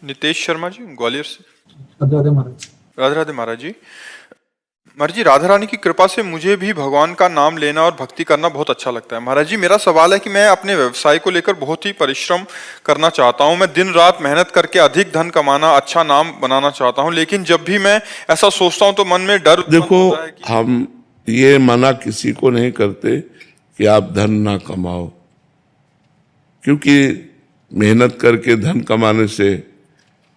नितेश शर्मा जी, ग्वालियर से। राधे राधे महाराज। राधे राधे महाराज जी। महाराज जी, राधा रानी की कृपा से मुझे भी भगवान का नाम लेना और भक्ति करना बहुत अच्छा लगता है। महाराज जी, मेरा सवाल है कि मैं अपने व्यवसाय को लेकर बहुत ही परिश्रम करना चाहता हूं। मैं दिन रात मेहनत करके अधिक धन कमाना, अच्छा नाम बनाना चाहता हूं, लेकिन जब भी मैं ऐसा सोचता हूं तो मन में डर उत्पन्न देखो, होता है कि हम ये मना किसी को नहीं करते कि आप धन ना कमाओ, क्योंकि मेहनत करके धन कमाने से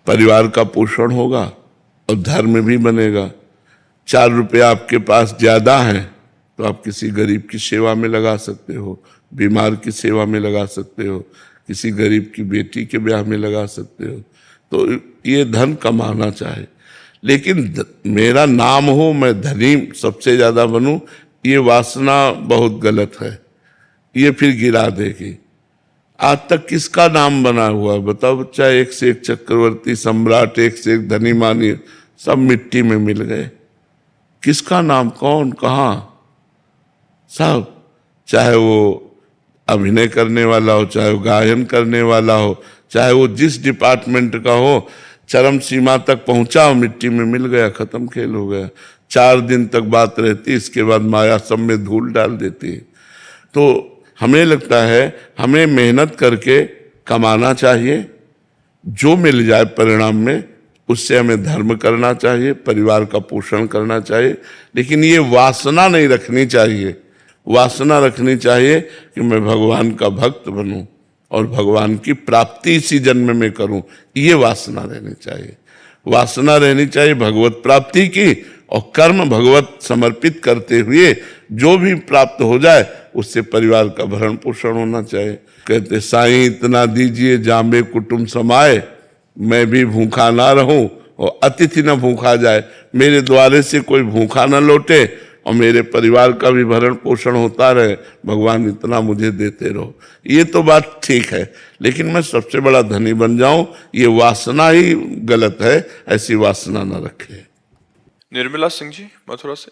परिवार का पोषण होगा और धर्म भी बनेगा। 4 रुपया आपके पास ज्यादा है तो आप किसी गरीब की सेवा में लगा सकते हो, बीमार की सेवा में लगा सकते हो, किसी गरीब की बेटी के ब्याह में लगा सकते हो। तो ये धन कमाना चाहे, लेकिन मेरा नाम हो, मैं धनी सबसे ज्यादा बनूं, ये वासना बहुत गलत है। ये फिर गिरा देगी। आज तक किसका नाम बना हुआ बताओ बच्चा? एक से एक चक्रवर्ती सम्राट, एक से एक धनी मानी, सब मिट्टी में मिल गए। किसका नाम, कौन, कहाँ? सब, चाहे वो अभिनय करने वाला हो, चाहे वो गायन करने वाला हो, चाहे वो जिस डिपार्टमेंट का हो, चरम सीमा तक पहुंचा, मिट्टी में मिल गया, खत्म, खेल हो गया। 4 दिन तक बात रहती, इसके बाद माया सब में धूल डाल देती है। तो हमें लगता है हमें मेहनत करके कमाना चाहिए, जो मिल जाए परिणाम में उससे हमें धर्म करना चाहिए, परिवार का पोषण करना चाहिए, लेकिन ये वासना नहीं रखनी चाहिए। वासना रखनी चाहिए कि मैं भगवान का भक्त बनूं और भगवान की प्राप्ति इसी जन्म में करूं, ये वासना रहनी चाहिए। वासना रहनी चाहिए भगवत प्राप्ति की, और कर्म भगवत समर्पित करते हुए जो भी प्राप्त हो जाए उससे परिवार का भरण पोषण होना चाहिए। कहते साईं इतना दीजिए जामे कुटुंब समाए, मैं भी भूखा ना रहूं और अतिथि न भूखा जाए। मेरे द्वारे से कोई भूखा ना लौटे और मेरे परिवार का भी भरण पोषण होता रहे, भगवान इतना मुझे देते रहो। ये तो बात ठीक है, लेकिन मैं सबसे बड़ा धनी बन जाऊं, ये वासना ही गलत है। ऐसी वासना न रखे। निर्मला सिंह जी, मथुरा से।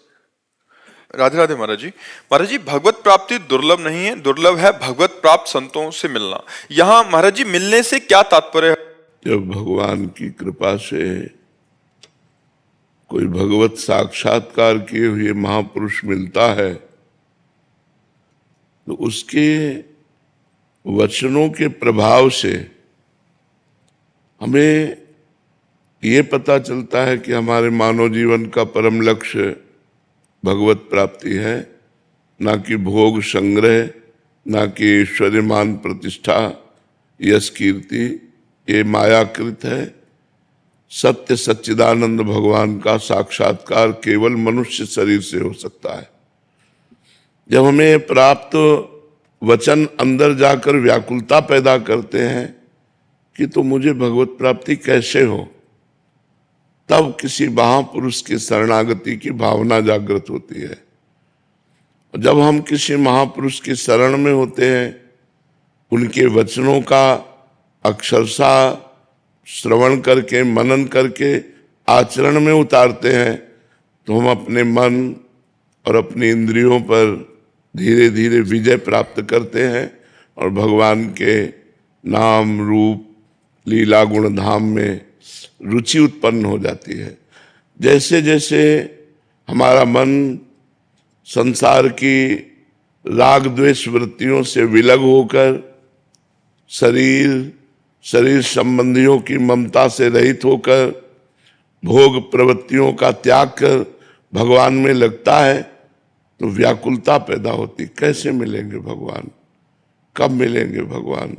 राधे राधे महाराज जी। महाराज जी, भगवत प्राप्ति दुर्लभ नहीं है, दुर्लभ है भगवत प्राप्त संतों से मिलना। यहाँ महाराज जी, मिलने से क्या तात्पर्य है? जब भगवान की कृपा से कोई भगवत साक्षात्कार किए हुए महापुरुष मिलता है तो उसके वचनों के प्रभाव से हमें ये पता चलता है कि हमारे मानव जीवन का परम लक्ष्य भगवत प्राप्ति है, ना कि भोग संग्रह, ना कि ऐश्वर्य मान प्रतिष्ठा, यश कीर्ति। ये मायाकृत है। सत्य सच्चिदानंद भगवान का साक्षात्कार केवल मनुष्य शरीर से हो सकता है। जब हमें प्राप्त वचन अंदर जाकर व्याकुलता पैदा करते हैं कि तो मुझे भगवत प्राप्ति कैसे हो, तब किसी महापुरुष की शरणागति की भावना जागृत होती है। जब हम किसी महापुरुष की शरण में होते हैं, उनके वचनों का अक्षरशः श्रवण करके, मनन करके आचरण में उतारते हैं, तो हम अपने मन और अपनी इंद्रियों पर धीरे धीरे विजय प्राप्त करते हैं और भगवान के नाम रूप लीला गुण धाम में रुचि उत्पन्न हो जाती है। जैसे जैसे हमारा मन संसार की राग द्वेष वृत्तियों से विलग होकर शरीर संबंधियों की ममता से रहित होकर भोग प्रवृत्तियों का त्याग कर भगवान में लगता है, तो व्याकुलता पैदा होती। कैसे मिलेंगे भगवान, कब मिलेंगे भगवान?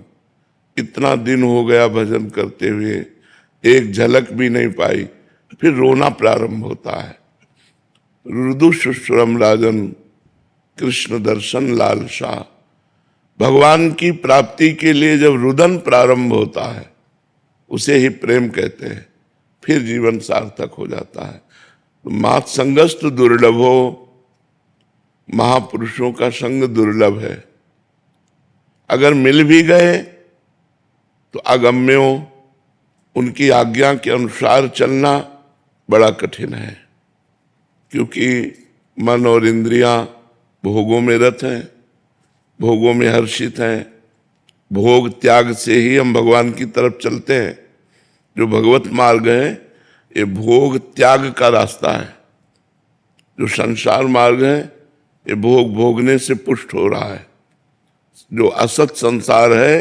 इतना दिन हो गया भजन करते हुए, एक झलक भी नहीं पाई। फिर रोना प्रारंभ होता है। रुदु शुश्रम राजन कृष्ण दर्शन लालसा। भगवान की प्राप्ति के लिए जब रुदन प्रारंभ होता है, उसे ही प्रेम कहते हैं। फिर जीवन सार्थक हो जाता है। मात संगस्त दुर्लभो, महापुरुषों का संग दुर्लभ है। अगर मिल भी गए तो अगम्यों, उनकी आज्ञा के अनुसार चलना बड़ा कठिन है, क्योंकि मन और इंद्रियां भोगों में रत हैं, भोगों में हर्षित हैं। भोग त्याग से ही हम भगवान की तरफ चलते हैं। जो भगवत मार्ग है ये भोग त्याग का रास्ता है। जो संसार मार्ग है ये भोग भोगने से पुष्ट हो रहा है। जो असत संसार है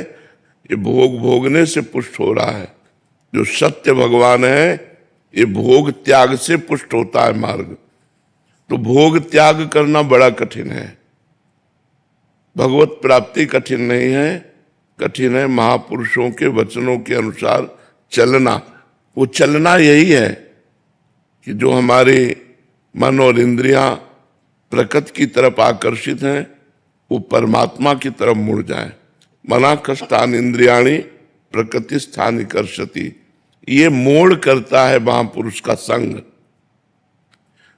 ये भोग भोगने से पुष्ट हो रहा है। जो सत्य भगवान है ये भोग त्याग से पुष्ट होता है मार्ग। तो भोग त्याग करना बड़ा कठिन है। भगवत प्राप्ति कठिन नहीं है, कठिन है महापुरुषों के वचनों के अनुसार चलना। वो चलना यही है कि जो हमारे मन और इंद्रियां प्रकृति की तरफ आकर्षित हैं वो परमात्मा की तरफ मुड़ जाए। मना कष्टान इंद्रियाणी प्रकृति स्थान कर्षति, ये मोड़ करता है महापुरुष का संग।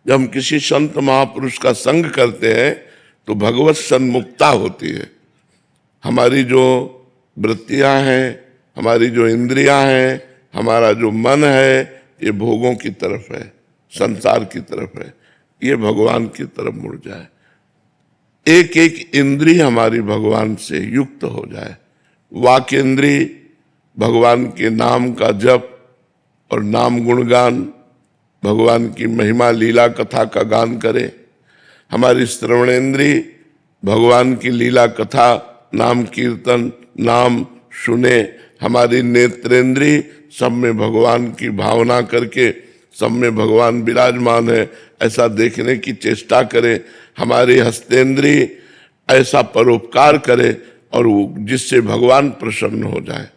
जब हम किसी संत महापुरुष का संग करते हैं तो भगवत सन्मुक्ता होती है। हमारी जो वृत्तियां हैं, हमारी जो इंद्रियां हैं, हमारा जो मन है ये भोगों की तरफ है, संसार की तरफ है, ये भगवान की तरफ मुड़ जाए। एक एक इंद्री हमारी भगवान से युक्त हो जाए। वाक इंद्री भगवान के नाम का जप और नाम गुणगान, भगवान की महिमा लीला कथा का गान करे। हमारी श्रवणेन्द्री भगवान की लीला कथा नाम कीर्तन नाम सुने। हमारी नेत्रेंद्री सब में भगवान की भावना करके सब में भगवान विराजमान है ऐसा देखने की चेष्टा करे। हमारी हस्तेंद्री ऐसा परोपकार करे और जिससे भगवान प्रसन्न हो जाए।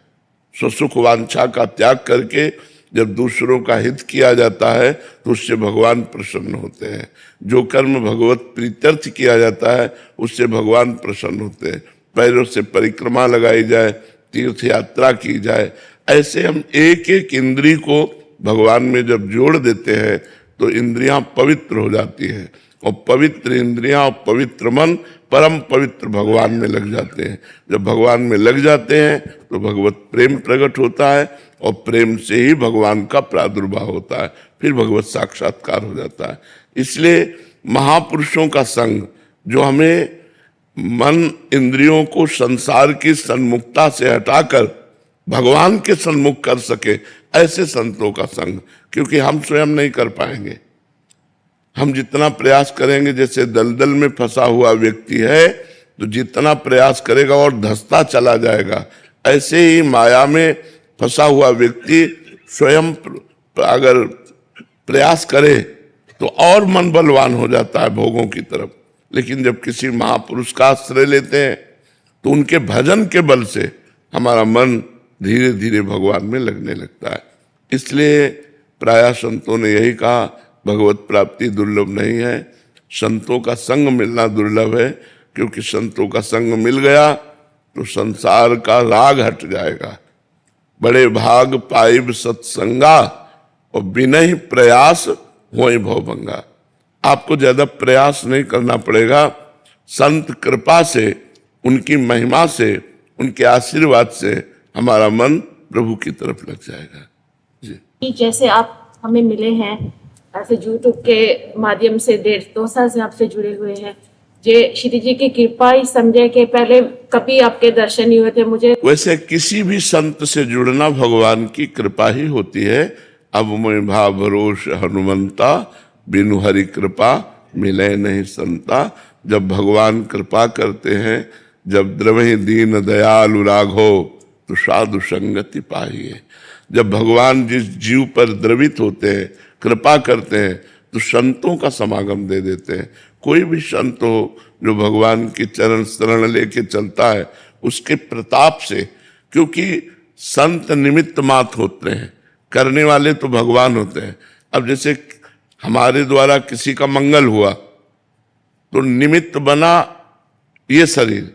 स्वसुख वांछा का त्याग करके जब दूसरों का हित किया जाता है तो उससे भगवान प्रसन्न होते हैं। जो कर्म भगवत प्रीत्यर्थ किया जाता है उससे भगवान प्रसन्न होते हैं। पैरों से परिक्रमा लगाई जाए, तीर्थ यात्रा की जाए, ऐसे हम एक एक इंद्री को भगवान में जब जोड़ देते हैं तो इंद्रियां पवित्र हो जाती हैं। और पवित्र इंद्रियां और पवित्र मन परम पवित्र भगवान में लग जाते हैं। जब भगवान में लग जाते हैं तो भगवत प्रेम प्रकट होता है और प्रेम से ही भगवान का प्रादुर्भाव होता है, फिर भगवत साक्षात्कार हो जाता है। इसलिए महापुरुषों का संग जो हमें मन इंद्रियों को संसार की सन्मुखता से हटाकर भगवान के सन्मुख कर सके, ऐसे संतों का संग, क्योंकि हम स्वयं नहीं कर पाएंगे। हम जितना प्रयास करेंगे, जैसे दलदल में फंसा हुआ व्यक्ति है तो जितना प्रयास करेगा और धंसता चला जाएगा, ऐसे ही माया में फंसा हुआ व्यक्ति स्वयं अगर प्रयास करे तो और मन बलवान हो जाता है भोगों की तरफ। लेकिन जब किसी महापुरुष का आश्रय लेते हैं तो उनके भजन के बल से हमारा मन धीरे धीरे भगवान में लगने लगता है। इसलिए प्रायः संतों ने यही कहा, भगवत प्राप्ति दुर्लभ नहीं है, संतों का संग मिलना दुर्लभ है। क्योंकि संतों का संग मिल गया तो संसार का राग हट जाएगा। बड़े भाग पाइब सत्संगा और बिना ही प्रयास होए भवभंगा। आपको ज्यादा प्रयास नहीं करना पड़ेगा। संत कृपा से, उनकी महिमा से, उनके आशीर्वाद से हमारा मन प्रभु की तरफ लग जाएगा। जी, जैसे आप हमें मिले हैं ऐसे यूट्यूब के माध्यम से 1.5-2 साल से आपसे जुड़े हुए हैं। जे श्री जी की कृपा ही समझे कि पहले कभी आपके दर्शन नहीं हुए थे मुझे। वैसे किसी भी संत से जुड़ना भगवान की कृपा ही होती है। अब मैं भाव भरोस हनुमंता, बिनु हरि कृपा मिले नहीं संता। जब भगवान कृपा करते हैं, जब द्रवहि दीन दयालु राघो तो साधु संगति पाइए। जब भगवान जिस जीव पर द्रवित होते हैं, कृपा करते हैं, तो संतों का समागम दे देते हैं। कोई भी संत हो जो भगवान की चरण शरण लेके चलता है, उसके प्रताप से, क्योंकि संत निमित्त मात्र होते हैं, करने वाले तो भगवान होते हैं। अब जैसे हमारे द्वारा किसी का मंगल हुआ तो निमित्त बना ये शरीर,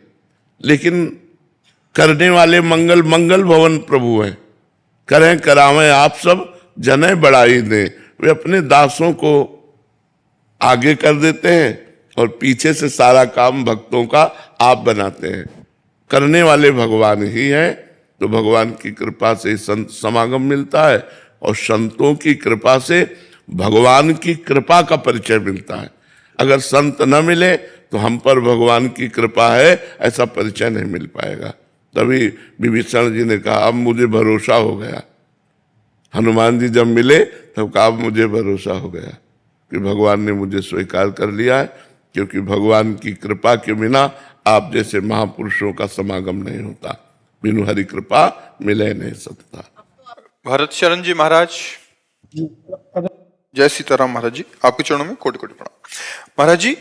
लेकिन करने वाले मंगल भवन प्रभु हैं। करें करावें आप सब जने बढ़ाई दें। वे अपने दासों को आगे कर देते हैं और पीछे से सारा काम भक्तों का आप बनाते हैं। करने वाले भगवान ही हैं। तो भगवान की कृपा से संत समागम मिलता है और संतों की कृपा से भगवान की कृपा का परिचय मिलता है। अगर संत न मिले तो हम पर भगवान की कृपा है ऐसा परिचय नहीं मिल पाएगा। तभी विभीषण जी ने कहा, अब मुझे भरोसा हो गया हनुमान जी जब मिले तब कहा मुझे भरोसा हो गया कि भगवान ने मुझे स्वीकार कर लिया है, क्योंकि भगवान की कृपा के बिना आप जैसे महापुरुषों का समागम नहीं होता, बिनु हरि कृपा मिले नहीं सकता। भरत शरण जी महाराज। जय सीताराम महाराज जी, आपके चरणों में कोटि कोटि प्रणाम। महाराज जी,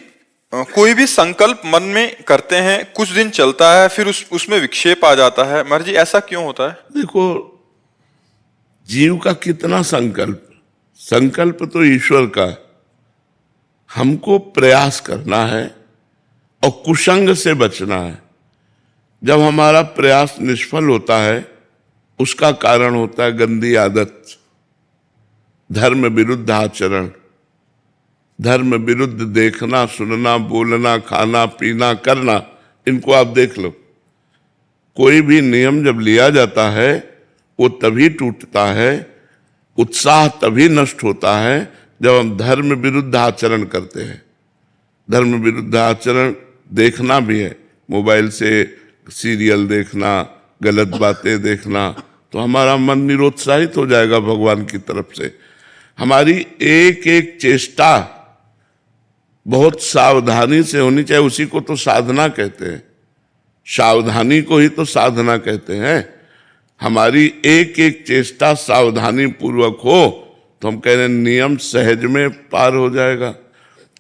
कोई भी संकल्प मन में करते हैं, कुछ दिन चलता है, फिर उसमें विक्षेप आ जाता है। महाराज जी, ऐसा क्यों होता है? देखो, जीव का कितना संकल्प, संकल्प तो ईश्वर का, हमको प्रयास करना है और कुसंग से बचना है। जब हमारा प्रयास निष्फल होता है, उसका कारण होता है गंदी आदत, धर्म विरुद्ध आचरण, धर्म विरुद्ध देखना, सुनना, बोलना, खाना, पीना, करना। इनको आप देख लो, कोई भी नियम जब लिया जाता है वो तभी टूटता है, उत्साह तभी नष्ट होता है जब हम धर्म विरुद्ध आचरण करते हैं। धर्म विरुद्ध आचरण देखना भी है, मोबाइल से सीरियल देखना, गलत बातें देखना, तो हमारा मन निरुत्साहित हो जाएगा भगवान की तरफ से। हमारी एक एक चेष्टा बहुत सावधानी से होनी चाहिए, उसी को तो साधना कहते हैं, सावधानी को ही तो साधना कहते हैं। हमारी एक एक चेष्टा सावधानी पूर्वक हो तो हम कह रहे हैं नियम सहज में पार हो जाएगा।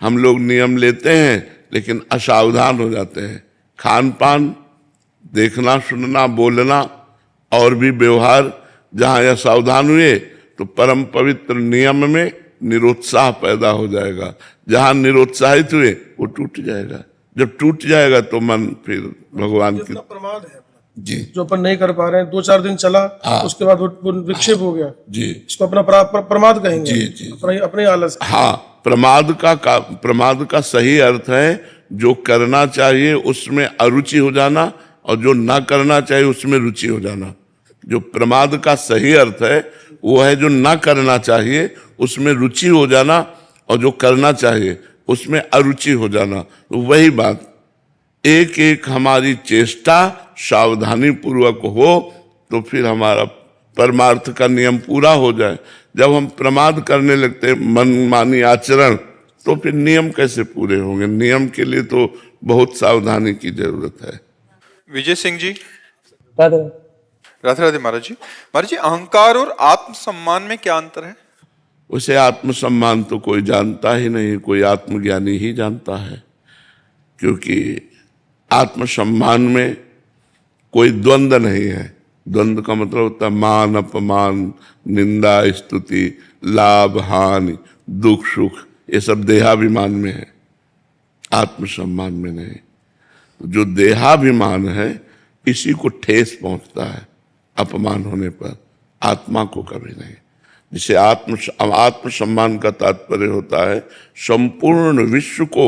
हम लोग नियम लेते हैं लेकिन असावधान हो जाते हैं। खान पान, देखना, सुनना, बोलना और भी व्यवहार जहां असावधान हुए तो परम पवित्र नियम में निरुत्साह पैदा हो जाएगा। जहां निरुत्साहित हुए वो टूट जाएगा। जब टूट जाएगा तो मन फिर भगवान की प्रमाद है जी, जो अपन नहीं कर पा रहे हैं, 2-4 दिन चला, उसके बाद वो विक्षेप हो गया जी, इसको अपना प्रमाद कहेंगे। जी, जी। अपने आलस। हाँ, प्रमाद का सही अर्थ है जो करना चाहिए उसमें अरुचि हो जाना और जो ना करना चाहिए उसमें रुचि हो जाना। जो प्रमाद का सही अर्थ है वो है जो ना करना चाहिए उसमें रुचि हो जाना और जो करना चाहिए उसमें अरुचि हो जाना। तो वही बात, एक एक हमारी चेष्टा सावधानी पूर्वक हो तो फिर हमारा परमार्थ का नियम पूरा हो जाए। जब हम प्रमाद करने लगते हैं, मनमानी आचरण, तो फिर नियम कैसे पूरे होंगे? नियम के लिए तो बहुत सावधानी की जरूरत है। विजय सिंह जी। राधे राधे महाराज जी। महाराज जी, अहंकार और आत्मसम्मान में क्या अंतर है? उसे आत्मसम्मान तो कोई जानता ही नहीं, कोई आत्मज्ञानी ही जानता है, क्योंकि आत्मसम्मान में कोई द्वंद्व नहीं है। द्वंद्व का मतलब होता है मान अपमान, निंदा स्तुति, लाभ हानि, दुख सुख, ये सब देहाभिमान में है, आत्मसम्मान में नहीं। जो देहाभिमान है इसी को ठेस पहुंचता है अपमान होने पर, आत्मा को कभी नहीं। जिसे आत्मसम्मान का तात्पर्य होता है संपूर्ण विश्व को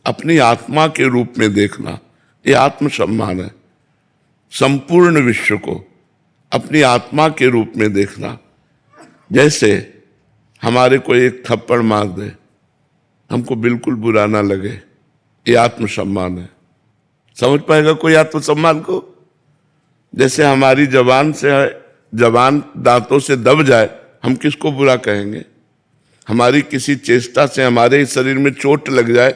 अपनी आत्मा के रूप में देखना, ये आत्मसम्मान है। संपूर्ण विश्व को अपनी आत्मा के रूप में देखना। जैसे हमारे को एक थप्पड़ मार दे, हमको बिल्कुल बुरा ना लगे, ये आत्मसम्मान है। समझ पाएगा कोई आत्मसम्मान को? जैसे हमारी जबान दांतों से दब जाए, हम किसको बुरा कहेंगे? हमारी किसी चेष्टा से हमारे शरीर में चोट लग जाए,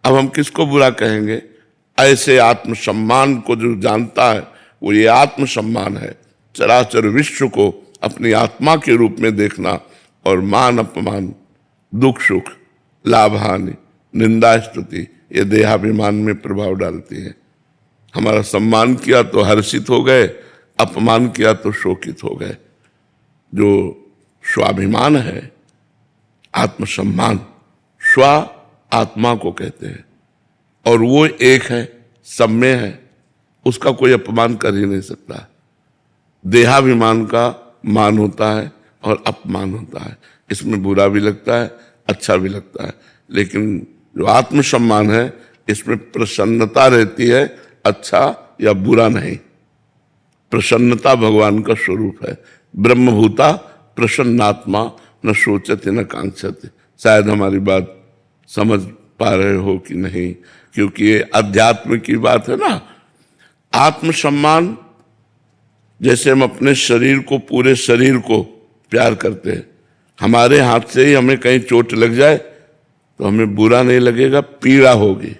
अब हम किसको बुरा कहेंगे? ऐसे आत्मसम्मान को जो जानता है वो ये आत्मसम्मान है। चराचर विश्व को अपनी आत्मा के रूप में देखना और मान अपमान, दुख सुख, लाभ हानि, निंदा स्तुति, ये देहाभिमान में प्रभाव डालती है। हमारा सम्मान किया तो हर्षित हो गए, अपमान किया तो शोकित हो गए। जो स्वाभिमान है, आत्मसम्मान, स्व आत्मा को कहते हैं और वो एक है, सब में है, उसका कोई अपमान कर ही नहीं सकता। देहाभिमान का मान होता है और अपमान होता है, इसमें बुरा भी लगता है, अच्छा भी लगता है, लेकिन जो आत्मसम्मान है इसमें प्रसन्नता रहती है, अच्छा या बुरा नहीं। प्रसन्नता भगवान का स्वरूप है। ब्रह्मभूता प्रसन्नात्मा न सोचते न कांक्षते। शायद हमारी बात समझ पा रहे हो कि नहीं, क्योंकि ये अध्यात्म की बात है ना। आत्मसम्मान, जैसे हम अपने शरीर को, पूरे शरीर को प्यार करते हैं। हमारे हाथ से ही हमें कहीं चोट लग जाए तो हमें बुरा नहीं लगेगा, पीड़ा होगी,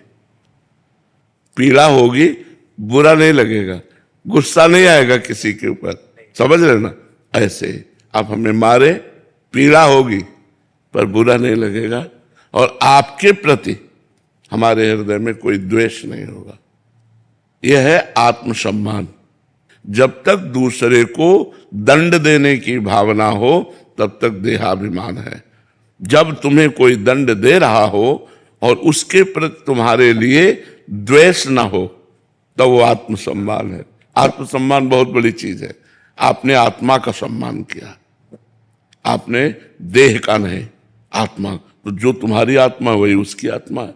पीड़ा होगी, बुरा नहीं लगेगा, गुस्सा नहीं आएगा किसी के ऊपर, समझ रहे ना। ऐसे ही आप हमें मारे, पीड़ा होगी पर बुरा नहीं लगेगा, और आपके प्रति हमारे हृदय में कोई द्वेष नहीं होगा। यह है आत्मसम्मान। जब तक दूसरे को दंड देने की भावना हो तब तक देहाभिमान है। जब तुम्हें कोई दंड दे रहा हो और उसके प्रति तुम्हारे लिए द्वेष ना हो तब वो आत्मसम्मान है। आत्मसम्मान बहुत बड़ी चीज है। आपने आत्मा का सम्मान किया, आपने देह का नहीं, आत्मा। तो जो तुम्हारी आत्मा वही उसकी आत्मा है।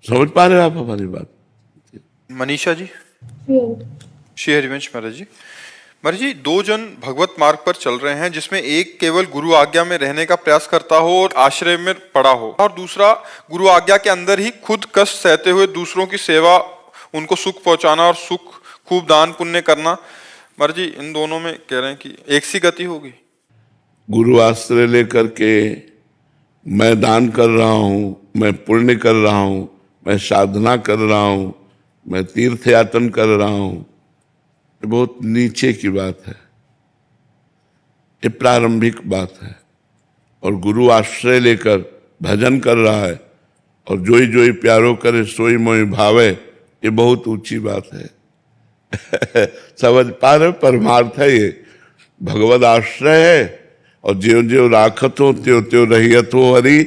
समझ पा रहे हो आप हमारी बात? मनीषा जी, श्री हरिवंश महाराज जी। महाराज जी, दो जन भगवत मार्ग पर चल रहे हैं जिसमें एक केवल गुरु आज्ञा में रहने का प्रयास करता हो और आश्रय में पड़ा हो, और दूसरा गुरु आज्ञा के अंदर ही खुद कष्ट सहते हुए दूसरों की सेवा, उनको सुख पहुंचाना और सुख खूब दान पुण्य करना। महाराज जी, इन दोनों में कह रहे हैं कि एक सी गति होगी। गुरु आश्रय लेकर के मैं दान कर रहा हूं, मैं पुण्य कर रहा हूं, मैं साधना कर रहा हूं, मैं तीर्थ यातन कर रहा हूं, ये बहुत नीचे की बात है, ये प्रारंभिक बात है। और गुरु आश्रय लेकर भजन कर रहा है और जोई जोई प्यारो करे सोई मोई भावे, ये बहुत ऊंची बात है। समझ पा रहे? परमार्थ है ये, भगवद आश्रय है। और ज्यो ज्यो राखत हो त्यों त्यों रहियत हो हरि,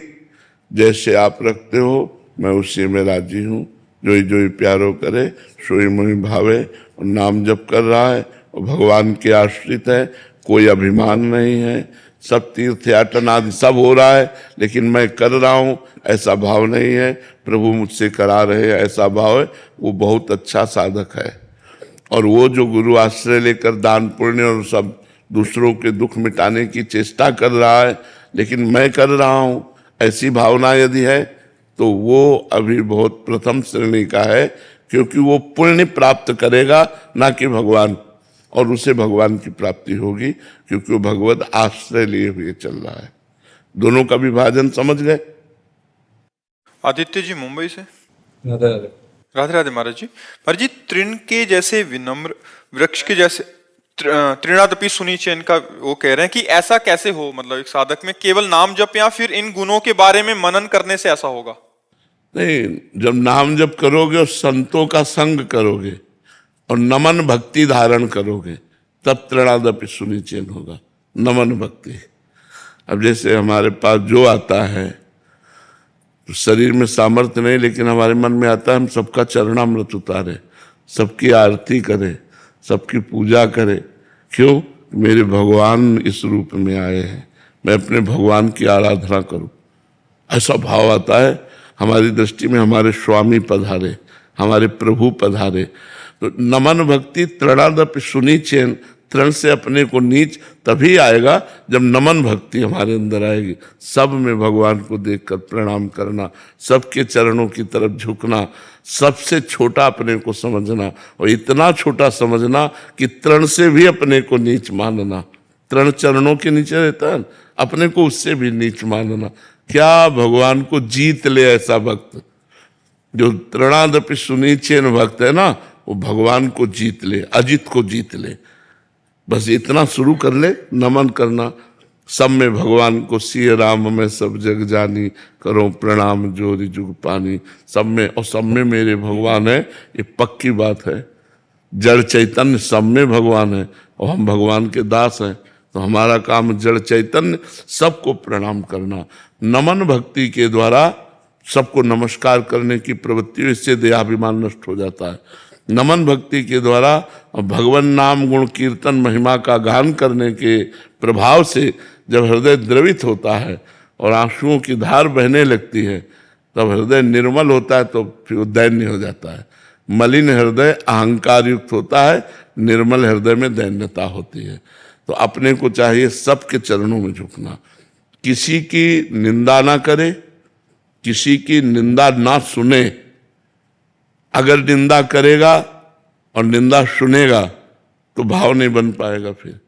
जैसे आप रखते हो मैं उसी में राजी हूं। जोई जोई प्यारो करे सोई मोई भावे, और नाम जप कर रहा है और भगवान के आश्रित है, कोई अभिमान नहीं है। सब तीर्थ यातन आदि सब हो रहा है लेकिन मैं कर रहा हूं ऐसा भाव नहीं है, प्रभु मुझसे करा रहे हैं ऐसा भाव है, वो बहुत अच्छा साधक है। और वो जो गुरु आश्रय लेकर दान पुण्य और सब दूसरों के दुख मिटाने की चेष्टा कर रहा है लेकिन मैं कर रहा हूं ऐसी भावना यदि है तो वो अभी बहुत प्रथम श्रेणी का है, क्योंकि वो पुण्य प्राप्त करेगा ना कि भगवान, और उसे भगवान की प्राप्ति होगी क्योंकि वो भगवत आश्रय लिए हुए चल रहा है। दोनों का विभाजन समझ गए? आदित्य जी मुंबई से। राधे राधे महाराज जी। महाराज जी, तृण के जैसे विनम्र, वृक्ष के जैसे तृणादपि सुनिचैन का वो कह रहे हैं कि ऐसा कैसे हो, मतलब एक साधक में केवल नाम जप या फिर इन गुणों के बारे में मनन करने से ऐसा होगा? नहीं, जब नाम जप करोगे और संतों का संग करोगे और नमन भक्ति धारण करोगे तब तृणादपि सुनिचैन होगा। नमन भक्ति, अब जैसे हमारे पास जो आता है तो शरीर में सामर्थ्य नहीं लेकिन हमारे मन में आता है हम सबका चरणामृत उतारे, सबकी आरती करें, सबकी पूजा करें। क्यों? मेरे भगवान इस रूप में आए हैं, मैं अपने भगवान की आराधना करूं, ऐसा भाव आता है। हमारी दृष्टि में हमारे स्वामी पधारे, हमारे प्रभु पधारे। तो नमन भक्ति तृणादपि सुनिचैन, तृण से अपने को नीच तभी आएगा जब नमन भक्ति हमारे अंदर आएगी। सब में भगवान को देखकर प्रणाम करना, सबके चरणों की तरफ झुकना, सबसे छोटा अपने को समझना, और इतना छोटा समझना कि तृण से भी अपने को नीच मानना। तृण चरणों के नीचे रहता है, अपने को उससे भी नीच मानना। क्या भगवान को जीत ले ऐसा भक्त? जो तृणादपि सुनिचैन भक्त है ना, वो भगवान को जीत ले, अजित को जीत ले। बस इतना शुरू कर ले नमन करना। सब में भगवान को सिय राम में सब जग जानी, करो प्रणाम जोरी जुग पानी। सब में, और सब में मेरे भगवान है, ये पक्की बात है। जड़ चैतन्य सब में भगवान है और हम भगवान के दास हैं, तो हमारा काम जड़ चैतन्य सबको प्रणाम करना। नमन भक्ति के द्वारा सबको नमस्कार करने की प्रवृत्ति, इससे देहाभिमान नष्ट हो जाता है। नमन भक्ति के द्वारा भगवान नाम गुण कीर्तन महिमा का गान करने के प्रभाव से जब हृदय द्रवित होता है और आंसुओं की धार बहने लगती है तब हृदय निर्मल होता है, तो फिर दैन्य हो जाता है। मलिन हृदय अहंकार युक्त होता है, निर्मल हृदय में दैन्यता होती है। तो अपने को चाहिए सबके चरणों में झुकना, किसी की निंदा ना करे, किसी की निंदा ना सुने। अगर निंदा करेगा और निंदा सुनेगा तो भाव नहीं बन पाएगा। फिर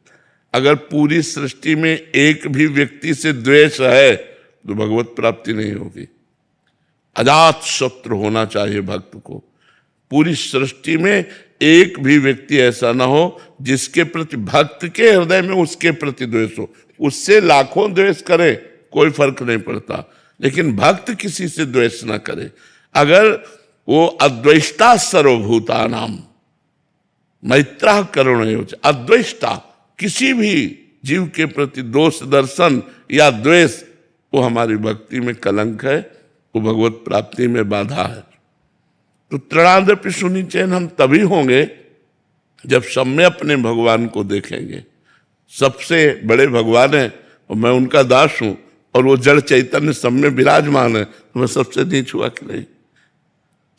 अगर पूरी सृष्टि में एक भी व्यक्ति से द्वेष है तो भगवत प्राप्ति नहीं होगी। अजात शत्रु होना चाहिए भक्त को। पूरी सृष्टि में एक भी व्यक्ति ऐसा ना हो जिसके प्रति, भक्त के हृदय में उसके प्रति द्वेष हो। उससे लाखों द्वेष करे कोई फर्क नहीं पड़ता, लेकिन भक्त किसी से द्वेष ना करे। अगर वो अद्वेष्टा सर्वभूतानाम मैत्रः करुणयोच, अद्वेष्टा, किसी भी जीव के प्रति दोष दर्शन या द्वेष, वो हमारी भक्ति में कलंक है, वो भगवत प्राप्ति में बाधा है। तो तृणादपि सुनिचैन हम तभी होंगे जब सब में अपने भगवान को देखेंगे। सबसे बड़े भगवान है और मैं उनका दास हूं, और वो जड़ चैतन्य सब में विराजमान है, तो मैं सबसे नीच हुआ कि नहीं?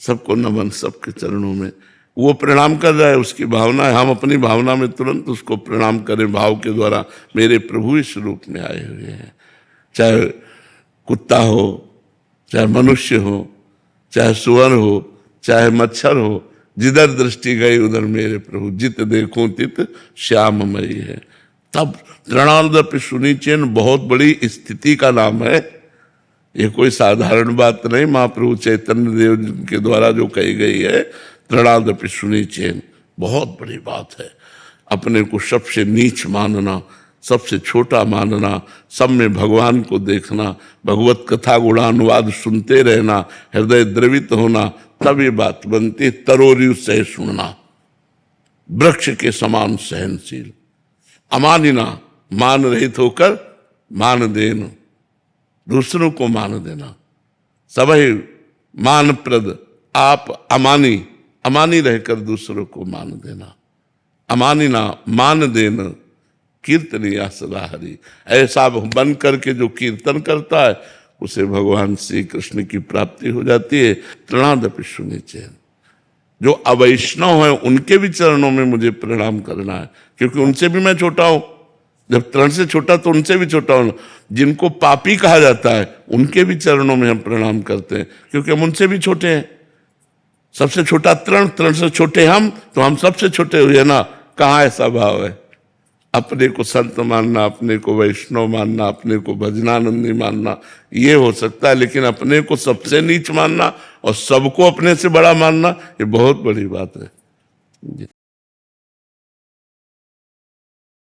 सबको नमन, सबके चरणों में। वो प्रणाम कर रहा है, उसकी भावना है, हम अपनी भावना में तुरंत उसको प्रणाम करें भाव के द्वारा। मेरे प्रभु इस रूप में आए हुए हैं, चाहे कुत्ता हो, चाहे मनुष्य हो, चाहे सुअर हो, चाहे मच्छर हो, जिधर दृष्टि गई उधर मेरे प्रभु, जित देखूं तित श्याममयी है। तब तृणादपि सुनिचैन बहुत बड़ी स्थिति का नाम है। ये कोई साधारण बात नहीं, महाप्रभु चैतन्य देव के द्वारा जो कही गई है, तृणादपि सुनिचैन, बहुत बड़ी बात है। अपने को सबसे नीच मानना, सबसे छोटा मानना, सब में भगवान को देखना, भगवत कथा गुणानुवाद सुनते रहना, हृदय द्रवित होना, तब ये बात बनती। तरोरियु सह सुनना, वृक्ष के समान सहनशील, अमानिना, मान रहित होकर मान देना, दूसरों को मान देना, सभी मान प्रद, आप अमानी, अमानी रहकर दूसरों को मान देना, अमानिना, मान देना, कीर्तनिया सदा हरि। ऐसा बन करके जो कीर्तन करता है उसे भगवान श्री कृष्ण की प्राप्ति हो जाती है। तृणादपि सुनिचैन, जो अवैष्णव है उनके भी चरणों में मुझे प्रणाम करना है, क्योंकि उनसे भी मैं छोटा हूं। जब तृण से छोटा तो उनसे भी छोटा हूं। जिनको पापी कहा जाता है उनके भी चरणों में हम प्रणाम करते हैं, क्योंकि हम उनसे भी छोटे हैं। सबसे छोटा तृण, तृण से छोटे हम, तो हम सबसे छोटे हुए ना। कहाँ ऐसा भाव है? अपने को संत मानना, अपने को वैष्णव मानना, अपने को भजनानंदी मानना, ये हो सकता है, लेकिन अपने को सबसे नीच मानना और सबको अपने से बड़ा मानना, ये बहुत बड़ी बात है।